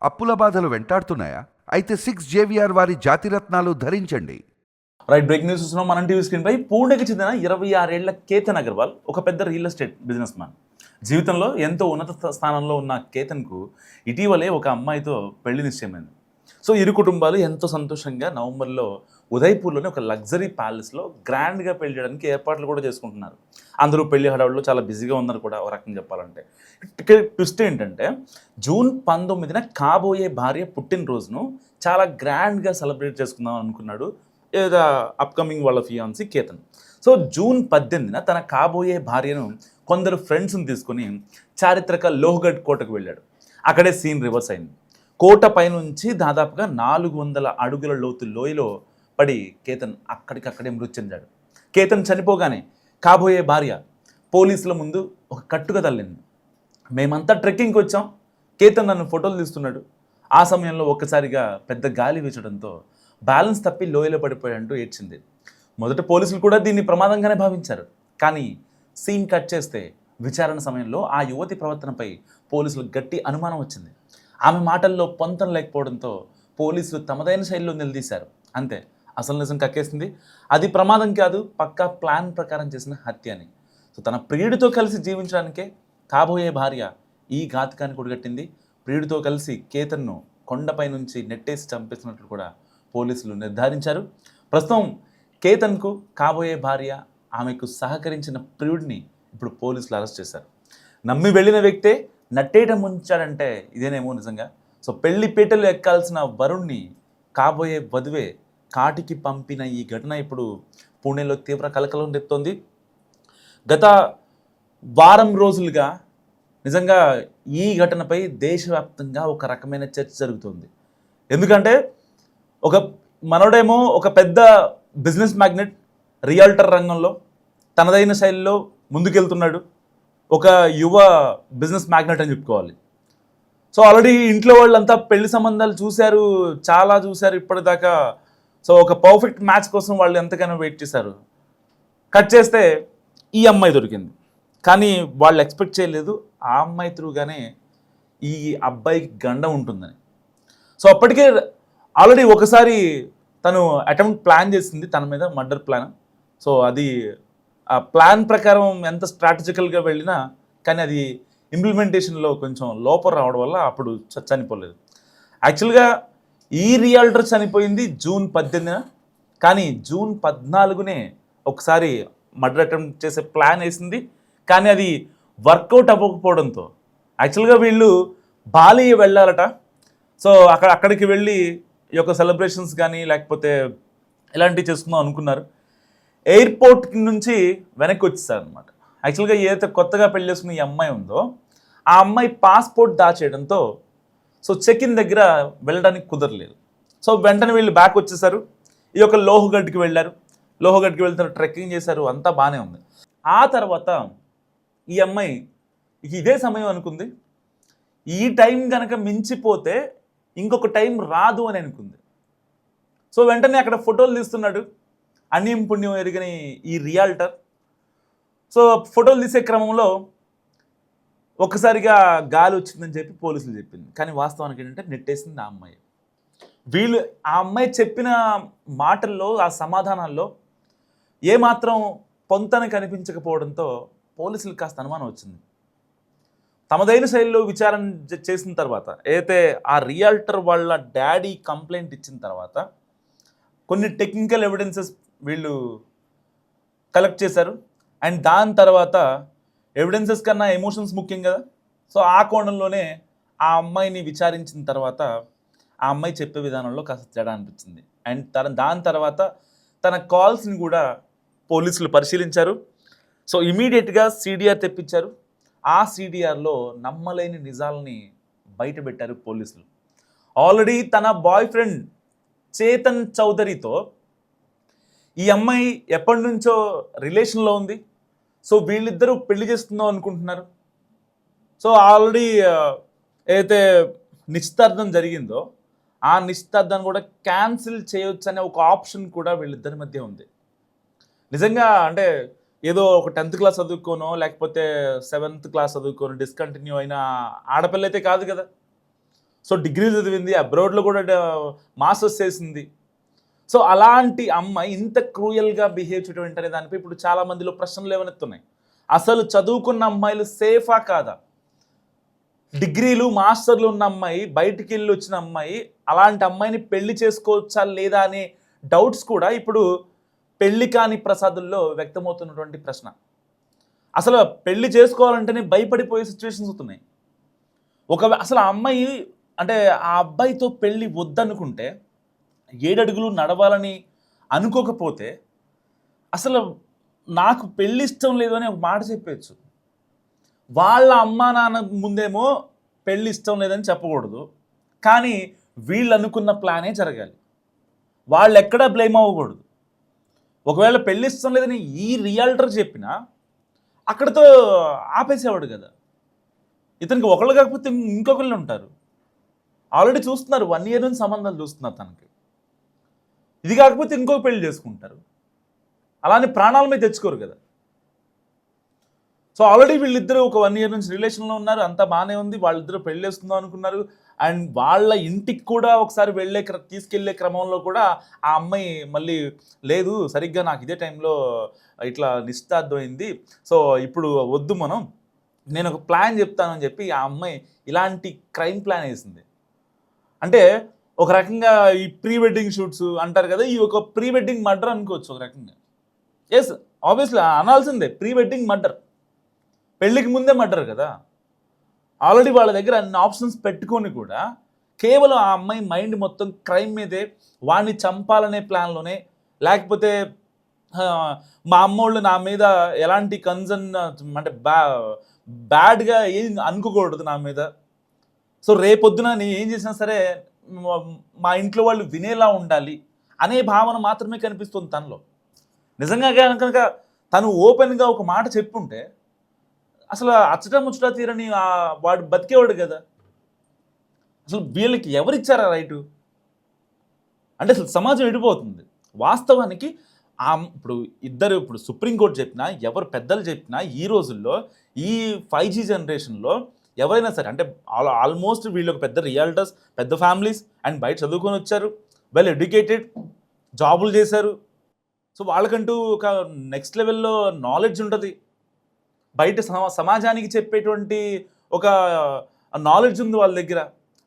అప్పుల బాధలు వెంటాడుతున్నాయా? అయితే 6 JVR వారి జాతిరత్నాలు ధరించండి. రైట్, బ్రేక్ న్యూస్ చూస్తున్నాం మనం టీవీ స్క్రీన్ పై. పూణేకి చెందిన 26 ఏళ్ల కేతన్ అగర్వాల్ ఒక పెద్ద రియల్ ఎస్టేట్ బిజినెస్ మ్యాన్. జీవితంలో ఎంతో ఉన్నత స్థానంలో ఉన్న కేతన్కు ఇటీవలే ఒక అమ్మాయితో పెళ్లి నిశ్చయమైంది. సో ఇరు కుటుంబాలు ఎంతో సంతోషంగా నవంబర్లో ఉదయ్పూర్లోని ఒక లగ్జరీ ప్యాలెస్లో గ్రాండ్గా పెళ్లి చేయడానికి ఏర్పాట్లు కూడా చేసుకుంటున్నారు. అందరూ పెళ్లి హడావుల్లో చాలా బిజీగా ఉన్నారు కూడా ఒక రకంగా చెప్పాలంటే. ఇక్కడ ట్విస్ట్ ఏంటంటే జూన్ 19న కాబోయే భార్య పుట్టినరోజును చాలా గ్రాండ్గా సెలబ్రేట్ చేసుకుందాం అనుకున్నాడు ఏదో అప్కమింగ్ వాళ్ళ ఫియాన్సీ కేతన్. సో జూన్ 18న తన కాబోయే భార్యను కొందరు ఫ్రెండ్స్ని తీసుకొని చారిత్రక లోహగఢ్ కోటకు వెళ్ళాడు. అక్కడే సీన్ రివర్స్ అయింది. కోట పైనుంచి దాదాపుగా 400 అడుగుల లోతు లోయలో పడి కేతన్ అక్కడికక్కడే మృతి చెందాడు. కేతన్ చనిపోగానే కాబోయే భార్య పోలీసుల ముందు ఒక కట్టుగా తల్లింది. మేమంతా ట్రెక్కింగ్కి వచ్చాం, కేతన్ నన్ను ఫోటోలు తీస్తున్నాడు. ఆ సమయంలో ఒక్కసారిగా పెద్ద గాలి వీచడంతో బ్యాలెన్స్ తప్పి లోయలో పడిపోయాడంటూ ఏడ్చింది. మొదట పోలీసులు కూడా దీన్ని ప్రమాదంగానే భావించారు. కానీ సీన్ కట్ చేస్తే విచారణ సమయంలో ఆ యువతి ప్రవర్తనపై పోలీసులకు గట్టి అనుమానం వచ్చింది. ఆమె మాటల్లో పొంతన లేకపోవడంతో పోలీసులు తమదైన శైలిలో నిలదీశారు. అంతే, అసలు నిజం కక్కేసింది. అది ప్రమాదం కాదు, పక్కా ప్లాన్ ప్రకారం చేసిన హత్య అని. సో తన ప్రియుడితో కలిసి జీవించడానికే కాబోయే భార్య ఈ ఘాతకాన్ని కొడిగట్టింది. ప్రియుడితో కలిసి కేతన్ను కొండపై నుంచి నెట్టేసి చంపేసినట్లు కూడా పోలీసులు నిర్ధారించారు. ప్రస్తుతం కేతన్కు కాబోయే భార్య ఆమెకు సహకరించిన ప్రియుడిని ఇప్పుడు పోలీసులు అరెస్ట్ చేశారు. నమ్మి వెళ్ళిన వ్యక్తే నట్టేయడం ఉంచాడంటే ఇదేనేమో నిజంగా. సో పెళ్లి పీటలు ఎక్కాల్సిన వరుణ్ణి కాబోయే వధువే కాటికి పంపిన ఈ ఘటన ఇప్పుడు పూణేలో తీవ్ర కలకలం రేపుతోంది. గత వారం రోజులుగా నిజంగా ఈ ఘటనపై దేశవ్యాప్తంగా ఒక రకమైన చర్చ జరుగుతుంది. ఎందుకంటే ఒక మనోడేమో ఒక పెద్ద బిజినెస్ మ్యాగ్నెట్, రియల్టర్ రంగంలో తనదైన శైలిలో ముందుకెళ్తున్నాడు. ఒక యువ బిజినెస్ మ్యాగ్నెట్ అని చెప్పుకోవాలి. సో ఆల్రెడీ ఇంట్లో వాళ్ళంతా పెళ్లి సంబంధాలు చూశారు, చాలా చూశారు ఇప్పటిదాకా. సో ఒక పర్ఫెక్ట్ మ్యాచ్ కోసం వాళ్ళు ఎంతగానో వెయిట్ చేశారు. కట్ చేస్తే ఈ అమ్మాయి దొరికింది. కానీ వాళ్ళు ఎక్స్పెక్ట్ చేయలేదు ఆ అమ్మాయి త్రూగానే ఈ అబ్బాయికి గండం ఉంటుందని. సో అప్పటికే ఆల్రెడీ ఒకసారి తను అటెంప్ట్ ప్లాన్ చేసింది తన మీద, మర్డర్ ప్లాన్. సో అది ఆ ప్లాన్ ప్రకారం ఎంత స్ట్రాటజికల్గా వెళ్ళినా కానీ అది ఇంప్లిమెంటేషన్లో కొంచెం లోపం రావడం వల్ల అప్పుడు చనిపోలేదు. యాక్చువల్గా ఈ రియాల్టర్ చనిపోయింది జూన్ 18న. కానీ జూన్ 14నే ఒకసారి మర్డర్ అటెంప్ట్ చేసే ప్లాన్ వేసింది. కానీ అది వర్కౌట్ అవ్వకపోవడంతో యాక్చువల్గా వీళ్ళు బాలి వెళ్ళాలట. సో అక్కడికి వెళ్ళి ఈ యొక్క సెలబ్రేషన్స్ కానీ లేకపోతే ఇలాంటివి చేసుకుందాం అనుకున్నారు. ఎయిర్పోర్ట్ నుంచి వెనక్కి వచ్చేసారు అనమాట. యాక్చువల్గా ఏదైతే కొత్తగా పెళ్లి చేసుకున్న ఈ అమ్మాయి ఉందో ఆ అమ్మాయి పాస్పోర్ట్ దాచేయడంతో సో చెక్ ఇన్ దగ్గర వెళ్ళడానికి కుదరలేదు. సో వెంటనే వీళ్ళు బ్యాక్ వచ్చేసారు. ఈ యొక్క లోహగఢ్కి వెళ్ళారు. లోహగఢ్కి వెళ్తారు, ట్రెక్కింగ్ చేశారు, అంతా బాగానే ఉంది. ఆ తర్వాత ఈ అమ్మాయి ఇదే సమయం అనుకుంది, ఈ టైం కనుక మించిపోతే ఇంకొక టైం రాదు అని అనుకుంది. సో వెంటనే అక్కడ ఫోటోలు తీస్తున్నాడు అన్యం పుణ్యం ఎరిగని ఈ రియాల్టర్. సో ఫోటోలు తీసే క్రమంలో ఒక్కసారిగా గాలి వచ్చిందని చెప్పి పోలీసులు చెప్పింది. కానీ వాస్తవానికి ఏంటంటే నెట్టేసింది ఆ అమ్మాయి. వీళ్ళు ఆ అమ్మాయి చెప్పిన మాటల్లో, ఆ సమాధానాల్లో ఏమాత్రం పొంతన కనిపించకపోవడంతో పోలీసులకు కాస్త అనుమానం వచ్చింది. తమదైన శైలిలో విచారణ చేసిన తర్వాత అయితే ఆ రియాల్టర్ వాళ్ళ డాడీ కంప్లైంట్ ఇచ్చిన తర్వాత కొన్ని టెక్నికల్ ఎవిడెన్సెస్ వీళ్ళు కలెక్ట్ చేశారు. అండ్ దాని తర్వాత ఎవిడెన్సెస్ కన్నా ఎమోషన్స్ ముఖ్యం కదా. సో ఆ కోణంలోనే ఆ అమ్మాయిని విచారించిన తర్వాత ఆ అమ్మాయి చెప్పే విధానంలో కాస్త తేడా అనిపించింది. అండ్ దాని తర్వాత తన కాల్స్ని కూడా పోలీసులు పరిశీలించారు. సో ఇమీడియట్గా సిడిఆర్ తెప్పించారు. ఆ సిడిఆర్లో నమ్మలేని నిజాలని బయటపెట్టారు పోలీసులు. ఆల్రెడీ తన బాయ్ ఫ్రెండ్ చేతన్ చౌదరితో ఈ అమ్మాయి ఎప్పటి నుంచో రిలేషన్లో ఉంది. సో వీళ్ళిద్దరూ పెళ్లి చేసుకుందాం అనుకుంటున్నారు. సో ఆల్రెడీ ఏదైతే నిశ్చితార్థం జరిగిందో ఆ నిశ్చితార్థాన్ని కూడా క్యాన్సిల్ చేయొచ్చు అనే ఒక ఆప్షన్ కూడా వీళ్ళిద్దరి మధ్య ఉంది. నిజంగా అంటే ఏదో ఒక 10th క్లాస్ చదువుకోనో లేకపోతే 7th క్లాస్ చదువుకోనో డిస్కంటిన్యూ అయిన ఆడపిల్ల అయితే కాదు కదా. సో డిగ్రీ చదివింది, అబ్రాడ్లో కూడా మాస్టర్స్ చేసింది. సో అలాంటి అమ్మాయి ఇంత క్రూయల్గా బిహేవ్ చేయడం ఏంటనే దానిపై ఇప్పుడు చాలా మందిలో ప్రశ్నలు లేవనెత్తున్నాయి. అసలు చదువుకున్న అమ్మాయిలు సేఫా కాదా? డిగ్రీలు మాస్టర్లు ఉన్న అమ్మాయి, బయటికి వెళ్ళి వచ్చిన అమ్మాయి, అలాంటి అమ్మాయిని పెళ్లి చేసుకోవచ్చా లేదా అనే డౌట్స్ కూడా ఇప్పుడు పెళ్లి కాని ప్రసాదుల్లో వ్యక్తమవుతున్నటువంటి ప్రశ్న. అసలు పెళ్లి చేసుకోవాలంటేనే భయపడిపోయే సిచ్యువేషన్స్ అవుతున్నాయి. అసలు ఆ అమ్మాయి అంటే ఆ అబ్బాయితో పెళ్ళి వద్దనుకుంటే 7 అడుగులు నడవాలని అనుకోకపోతే అసలు నాకు పెళ్ళి ఇష్టం లేదు అని ఒక మాట చెప్పచ్చు. వాళ్ళ అమ్మా నాన్న ముందేమో పెళ్ళి ఇష్టం లేదని చెప్పకూడదు, కానీ వీళ్ళు అనుకున్న ప్లానే జరగాలి. వాళ్ళు ఎక్కడా బ్లేమ్ అవ్వకూడదు. ఒకవేళ పెళ్ళి ఇష్టం లేదని ఈ రియాల్టర్ చెప్పినా అక్కడితో ఆపేసేవాడు కదా. ఇతనికి ఒకళ్ళు కాకపోతే ఇంకొకళ్ళు ఉంటారు. ఆల్రెడీ చూస్తున్నారు, 1 year నుంచి సంబంధాలు చూస్తున్నారు తనకి. ఇది కాకపోతే ఇంకొక పెళ్లి చేసుకుంటారు. అలానే ప్రాణాల మీద తెచ్చుకోరు కదా. సో ఆల్రెడీ వీళ్ళిద్దరూ ఒక 1 year నుంచి రిలేషన్లో ఉన్నారు, అంతా బాగానే ఉంది. వాళ్ళిద్దరూ పెళ్లి చేసుకుందాం అనుకున్నారు. అండ్ వాళ్ళ ఇంటికి కూడా ఒకసారి తీసుకెళ్లే క్రమంలో కూడా ఆ అమ్మాయి మళ్ళీ లేదు, సరిగ్గా నాకు ఇదే టైంలో ఇట్లా నిశ్చితార్థం అయింది, సో ఇప్పుడు వద్దు, నేను ఒక ప్లాన్ చెప్తానని చెప్పి ఆ అమ్మాయి ఇలాంటి క్రైమ్ ప్లాన్ వేసింది. అంటే ఒక రకంగా ఈ ప్రీ వెడ్డింగ్ షూట్స్ అంటారు కదా, ఈ ఒక ప్రీ వెడ్డింగ్ మర్డర్ అనుకోవచ్చు ఒక రకంగా. ఎస్, ఆబ్వియస్లీ అనాల్సిందే, ప్రీ వెడ్డింగ్ మర్డర్. పెళ్ళికి ముందే మర్డర్ కదా. ఆల్రెడీ వాళ్ళ దగ్గర అన్ని ఆప్షన్స్ పెట్టుకొని కూడా కేవలం ఆ అమ్మాయి మైండ్ మొత్తం క్రైమ్ మీదే, వాడిని చంపాలనే ప్లాన్లోనే, లేకపోతే మా అమ్మోళ్ళు నా మీద ఎలాంటి కన్సర్న్ అంటే బ్యాడ్గా ఏం అనుకోకూడదు నా మీద, సో రేపొద్దున నేను ఏం చేసినా సరే మా ఇంట్లో వాళ్ళు వినేలా ఉండాలి అనే భావన మాత్రమే కనిపిస్తుంది తనలో. నిజంగా కనుక తను ఓపెన్గా ఒక మాట చెప్పుంటే అసలు అచ్చట ముచ్చట తీరని వాడు బతికేవాడు కదా. అసలు వీళ్ళకి ఎవరిచ్చారా రైటు? అంటే అసలు సమాజం ఎడిపోతుంది వాస్తవానికి. ఇప్పుడు సుప్రీంకోర్టు చెప్పినా, ఎవరు పెద్దలు చెప్పినా, ఈ రోజుల్లో ఈ 5G జనరేషన్లో ఎవరైనా సరే, అంటే ఆల్మోస్ట్ వీళ్ళు ఒక పెద్ద రియాల్టర్స్, పెద్ద ఫ్యామిలీస్, అండ్ బయట చదువుకొని వచ్చారు, వెల్ ఎడ్యుకేటెడ్, జాబులు చేశారు. సో వాళ్ళకంటూ ఒక నెక్స్ట్ లెవెల్లో నాలెడ్జ్ ఉంటుంది, బయట సమాజానికి చెప్పేటువంటి ఒక నాలెడ్జ్ ఉంది వాళ్ళ దగ్గర.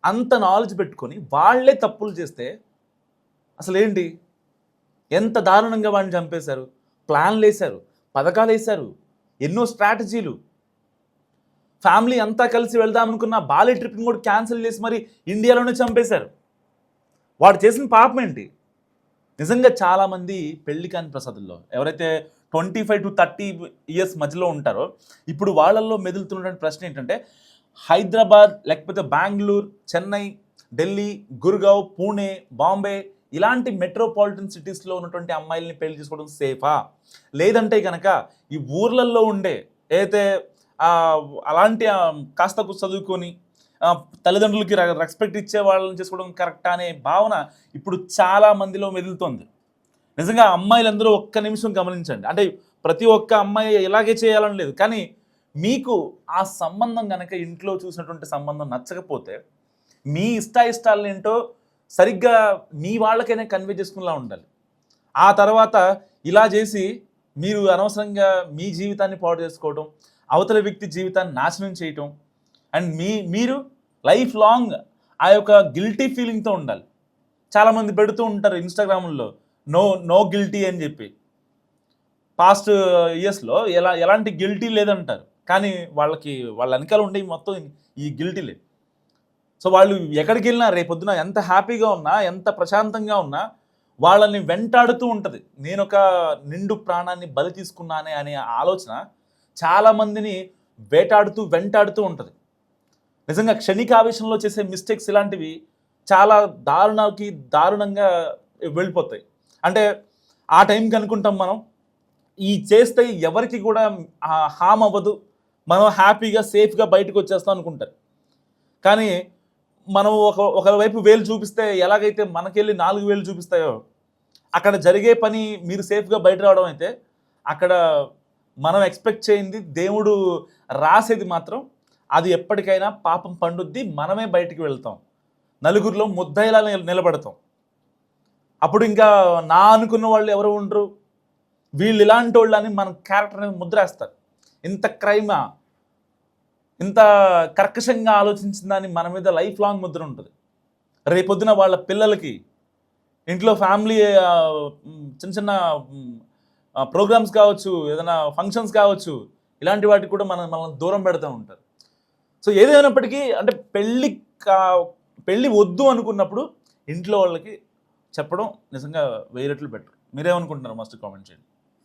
అంత నాలెడ్జ్ పెట్టుకొని వాళ్ళే తప్పులు చేస్తే అసలు ఏంటి, ఎంత దారుణంగా వాడిని చంపేశారు, ప్లాన్లు వేశారు, పథకాలు వేశారు, ఎన్నో స్ట్రాటజీలు. ఫ్యామిలీ అంతా కలిసి వెళ్దామనుకున్న బాలీ ట్రిప్ని కూడా క్యాన్సిల్ చేసి మరి ఇండియాలోనే చంపేశారు. వాడు చేసిన పాపం ఏంటి? నిజంగా చాలామంది పెళ్లి కాని ప్రసాదుల్లో ఎవరైతే 25 to 30 years మధ్యలో ఉంటారో, ఇప్పుడు వాళ్ళల్లో మెదులుతున్నటువంటి ప్రశ్న ఏంటంటే, హైదరాబాద్ లేకపోతే బెంగళూరు, చెన్నై, ఢిల్లీ, గుర్గావ్, పూణే, బాంబే ఇలాంటి మెట్రోపాలిటన్ సిటీస్లో ఉన్నటువంటి అమ్మాయిల్ని పెళ్లి చేసుకోవడం సేఫా, లేదంటే కనుక ఈ ఊర్లలో ఉండే ఏదైతే అలాంటి కాస్త చదువుకొని తల్లిదండ్రులకి రెస్పెక్ట్ ఇచ్చే వాళ్ళని చేసుకోవడం కరెక్టా అనే భావన ఇప్పుడు చాలా మందిలో మెదులుతోంది. నిజంగా అమ్మాయిలందరూ ఒక్క నిమిషం గమనించండి. అంటే ప్రతి ఒక్క అమ్మాయి ఇలాగే చేయాలని లేదు, కానీ మీకు ఆ సంబంధం కనుక ఇంట్లో చూసినటువంటి సంబంధం నచ్చకపోతే మీ ఇష్టాయిష్టాలను ఏంటో సరిగ్గా మీ వాళ్ళకైనా కన్వే చేసుకునేలా ఉండాలి. ఆ తర్వాత ఇలా చేసి మీరు అనవసరంగా మీ జీవితాన్ని పాడు చేసుకోవడం, అవతల వ్యక్తి జీవితాన్ని నాశనం చేయటం, అండ్ మీరు లైఫ్ లాంగ్ ఆ యొక్క గిల్టీ ఫీలింగ్తో ఉండాలి. చాలామంది పెడుతూ ఉంటారు ఇన్స్టాగ్రామ్లో నో గిల్టీ అని చెప్పి. పాస్ట్ ఇయర్స్లో ఎలాంటి గిల్టీ లేదంటారు, కానీ వాళ్ళ వెనకాల ఉండే మొత్తం ఈ గిల్టీలే. సో వాళ్ళు ఎక్కడికి వెళ్ళినా రేపొద్దున ఎంత హ్యాపీగా ఉన్నా, ఎంత ప్రశాంతంగా ఉన్నా వాళ్ళని వెంటాడుతూ ఉంటుంది. నేను ఒక నిండు ప్రాణాన్ని బలి తీసుకున్నానే అనే ఆలోచన చాలామందిని వెంటాడుతూ ఉంటుంది. నిజంగా క్షణికావేశంలో చేసే మిస్టేక్స్ ఇలాంటివి చాలా దారుణంగా వెళ్ళిపోతాయి. అంటే ఆ టైంకి అనుకుంటాం మనం ఈ చేస్తే ఎవరికి కూడా హామ్ అవ్వదు, మనం హ్యాపీగా సేఫ్గా బయటకు వచ్చేస్తాం అనుకుంటారు. కానీ మనం ఒకవైపు వేలు చూపిస్తే ఎలాగైతే మనకెళ్ళి 4 వేలు చూపిస్తాయో, అక్కడ జరిగే పని మీరు సేఫ్గా బయట రావడం అయితే, అక్కడ మనం ఎక్స్పెక్ట్ చేయింది దేవుడు రాసేది మాత్రం అది ఎప్పటికైనా పాపం పండుద్ది, మనమే బయటికి వెళ్తాం. నలుగురిలో ముద్దయిలా నిలబడతాం. అప్పుడు ఇంకా నా అనుకున్న వాళ్ళు ఎవరు ఉండరు, వీళ్ళు ఇలాంటి వాళ్ళు అని మన క్యారెక్టర్ని ముద్రేస్తారు. ఇంత క్రైమా, ఇంత కర్కశంగా ఆలోచించిందని మన మీద లైఫ్ లాంగ్ ముద్ర ఉంటుంది. రేపొద్దున వాళ్ళ పిల్లలకి ఇంట్లో ఫ్యామిలీ చిన్న చిన్న ప్రోగ్రామ్స్ కావచ్చు, ఏదైనా ఫంక్షన్స్ కావచ్చు, ఇలాంటి వాటికి కూడా మనల్ని దూరం పెడుతూ ఉంటారు. సో ఏదైనప్పటికీ అంటే పెళ్ళి వద్దు అనుకున్నప్పుడు ఇంట్లో వాళ్ళకి చెప్పడం నిజంగా 1000 రెట్లు బెటర్. మీరేమనుకుంటున్నారు? మస్ట్ కామెంట్ చేయండి.